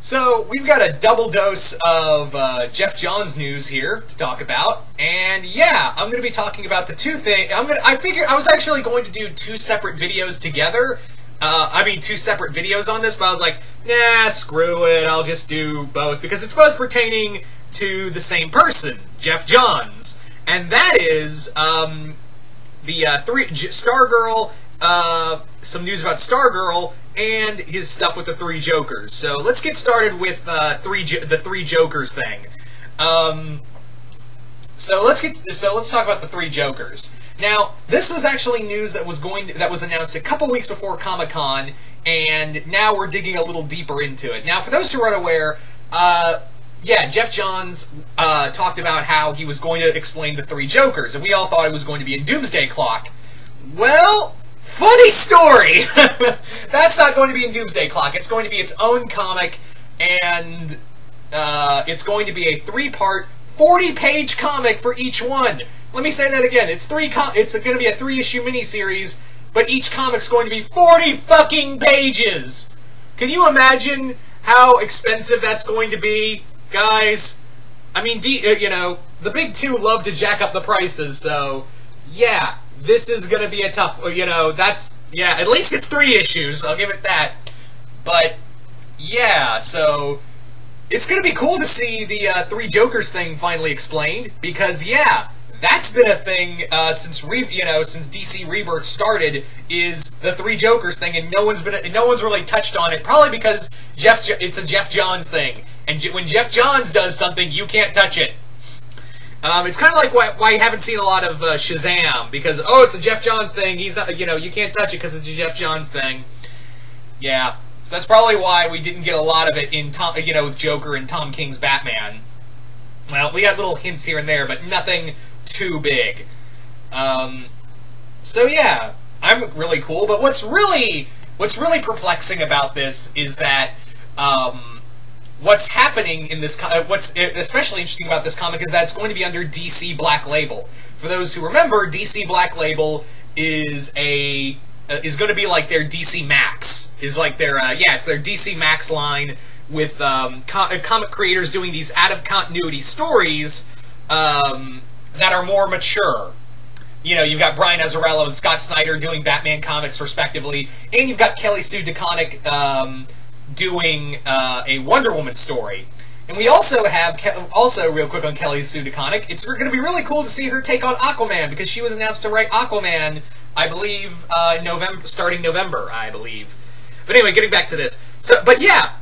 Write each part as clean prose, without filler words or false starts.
So we've got a double dose of Jeff Johns news here to talk about, and yeah, I'm going to be talking about the two things. I figured I was actually going to do two separate videos together. Two separate videos on this, but I was like, nah, screw it. I'll just do both because it's both pertaining to the same person, Jeff Johns, and that is Stargirl. Some news about Stargirl and his stuff with the three Jokers. So let's get started with the three Jokers thing. So let's talk about the three Jokers. Now, this was actually news that was announced a couple weeks before Comic-Con, and now we're digging a little deeper into it. Now, for those who are unaware, yeah, Jeff Johns talked about how he was going to explain the three Jokers, and we all thought it was going to be in Doomsday Clock. Well, funny story! That's not going to be in Doomsday Clock. It's going to be its own comic, and it's going to be a three-part, 40-page comic for each one. Let me say that again. It's going to be a 3-issue miniseries, but each comic's going to be 40 fucking pages! Can you imagine how expensive that's going to be, guys? I mean, the big two love to jack up the prices, so yeah. This is going to be a tough, yeah, at least it's 3 issues, I'll give it that. But, yeah, so it's going to be cool to see the three Jokers thing finally explained, because, yeah, that's been a thing since DC Rebirth started, is the three Jokers thing, and no one's really touched on it, probably because it's a Jeff Johns thing, and when Jeff Johns does something, you can't touch it. It's kind of like why you haven't seen a lot of Shazam, because, oh, it's a Jeff Johns thing, he's not, you can't touch it because it's a Jeff Johns thing. Yeah, so that's probably why we didn't get a lot of it in, with Joker and Tom King's Batman. Well, we got little hints here and there, but nothing too big. So yeah, I'm really cool, but what's really perplexing about this is that, what's happening in this, what's especially interesting about this comic is that it's going to be under DC Black Label. For those who remember, DC Black Label is going to be like their DC Max. Is like their, it's their DC Max line with comic creators doing these out-of-continuity stories that are more mature. You've got Brian Azzarello and Scott Snyder doing Batman comics, respectively, and you've got Kelly Sue DeConnick doing a Wonder Woman story. And we also have, real quick on Kelly Sue DeConnick, it's going to be really cool to see her take on Aquaman, because she was announced to write Aquaman, I believe, starting November, I believe. But anyway, getting back to this. So, but yeah,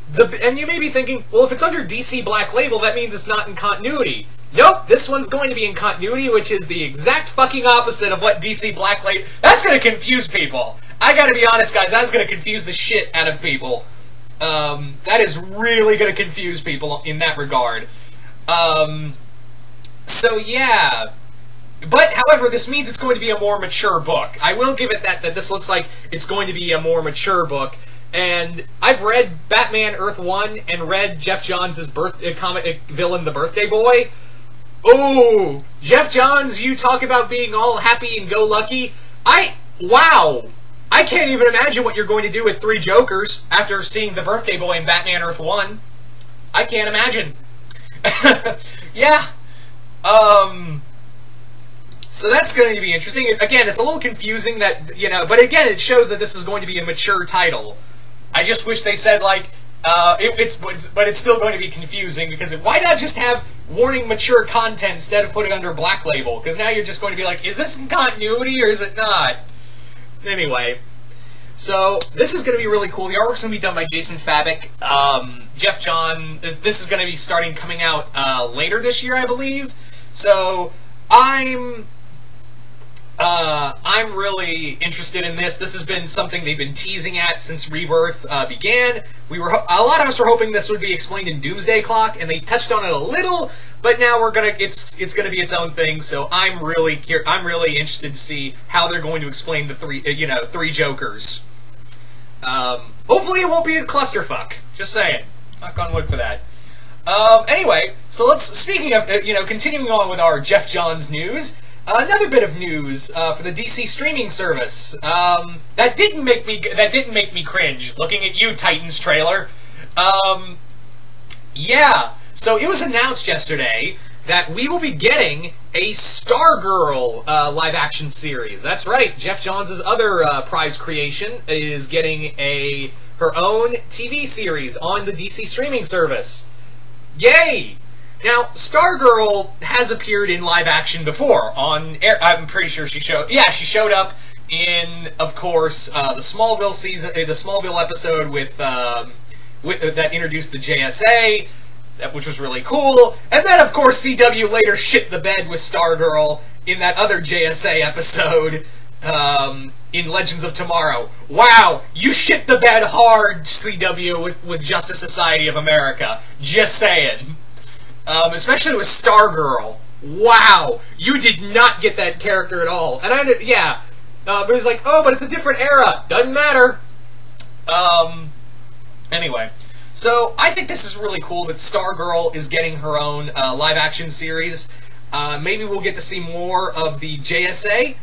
and you may be thinking, well, if it's under DC Black Label, that means it's not in continuity. Nope, this one's going to be in continuity, which is the exact fucking opposite of what DC Black Label... That's going to confuse people. I gotta be honest, guys, that's going to confuse the shit out of people. That is really going to confuse people in that regard. So yeah. But, however, this means it's going to be a more mature book. I will give it that this looks like it's going to be a more mature book. And I've read Batman Earth 1 and read Jeff Johns' comic villain, The Birthday Boy. Ooh, Jeff Johns, you talk about being all happy and go lucky. Wow. I can't even imagine what you're going to do with three Jokers after seeing The Birthday Boy in Batman Earth 1. I can't imagine. Yeah. So that's going to be interesting. Again, it's a little confusing that, but again, it shows that this is going to be a mature title. I just wish they said, like, but it's still going to be confusing, because why not just have warning mature content instead of putting it under Black Label? Because now you're just going to be like, is this in continuity or is it not? Anyway, so this is going to be really cool. The artwork's going to be done by Jason Fabok. Jeff Johns, this is going to be coming out later this year, I believe. So I'm really interested in this. This has been something they've been teasing at since Rebirth began. A lot of us were hoping this would be explained in Doomsday Clock, and they touched on it a little, but now it's gonna be its own thing. So I'm really interested to see how they're going to explain the three Jokers. Hopefully it won't be a clusterfuck. Just saying. Knock on wood for that. Anyway, so speaking of continuing on with our Jeff Johns news. Another bit of news for the DC streaming service that didn't make me cringe. Looking at you, Titans trailer. Yeah, so it was announced yesterday that we will be getting a Stargirl live-action series. That's right, Jeff Johns' other prize creation is getting her own TV series on the DC streaming service. Yay! Now, Stargirl has appeared in live action before on air. I'm pretty sure she showed up in, of course, the Smallville season, the Smallville episode with that introduced the JSA, which was really cool. And then, of course, CW later shit the bed with Stargirl in that other JSA episode in Legends of Tomorrow. Wow, you shit the bed hard, CW, with Justice Society of America. Just saying. Especially with Stargirl. Wow, you did not get that character at all. And but it was like, oh, but it's a different era. Doesn't matter. Anyway, so I think this is really cool that Stargirl is getting her own live-action series. Maybe we'll get to see more of the JSA.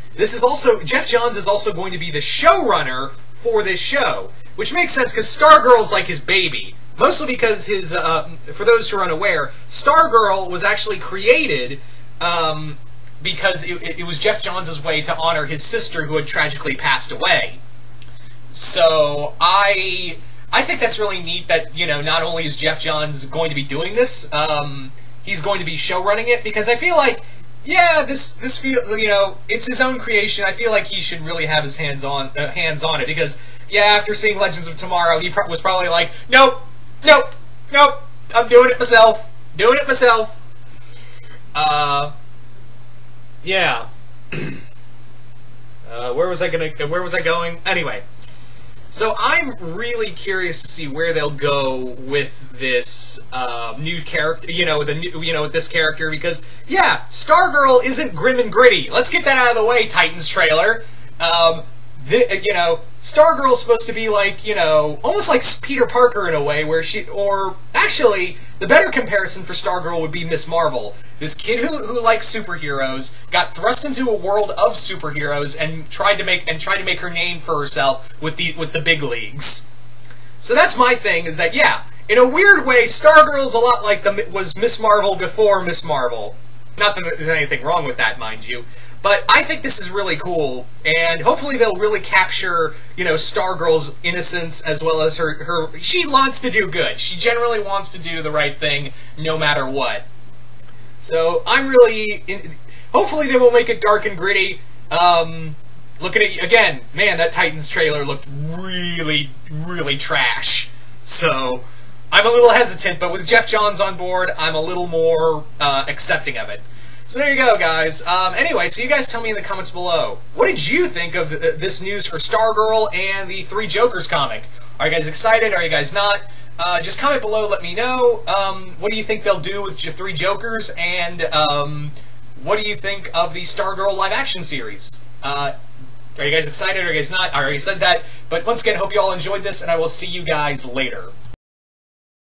Jeff Johns is also going to be the showrunner for this show, which makes sense because Stargirl's like his baby. Mostly because for those who are unaware, Stargirl was actually created because it was Jeff Johns' way to honor his sister who had tragically passed away. So I think that's really neat that, not only is Jeff Johns going to be doing this, he's going to be show running it, because I feel like, this it's his own creation. I feel like he should really have his hands on it, because, after seeing Legends of Tomorrow, he was probably like, nope, I'm doing it myself. Where was I going? Anyway. So I'm really curious to see where they'll go with this new character, with this character, because Stargirl isn't grim and gritty. Let's get that out of the way, Titans trailer. Stargirl's supposed to be like, almost like Peter Parker in a way, actually, the better comparison for Stargirl would be Miss Marvel. This kid who likes superheroes got thrust into a world of superheroes and tried to make her name for herself with the big leagues. So that's my thing, is that in a weird way, Stargirl's a lot like was Miss Marvel before Miss Marvel. Not that there's anything wrong with that, mind you. But I think this is really cool, and hopefully they'll really capture, Stargirl's innocence as well as her. She wants to do good. She generally wants to do the right thing, no matter what. So I'm really, hopefully they will make it dark and gritty. Looking at again, man, that Titans trailer looked really, really trash. So I'm a little hesitant, but with Jeff Johns on board, I'm a little more accepting of it. So there you go, guys. Anyway, so you guys tell me in the comments below, what did you think of this news for Stargirl and the Three Jokers comic? Are you guys excited? Are you guys not? Just comment below, let me know. What do you think they'll do with Three Jokers? And what do you think of the Stargirl live-action series? Are you guys excited? Are you guys not? I already said that. But once again, hope you all enjoyed this, and I will see you guys later.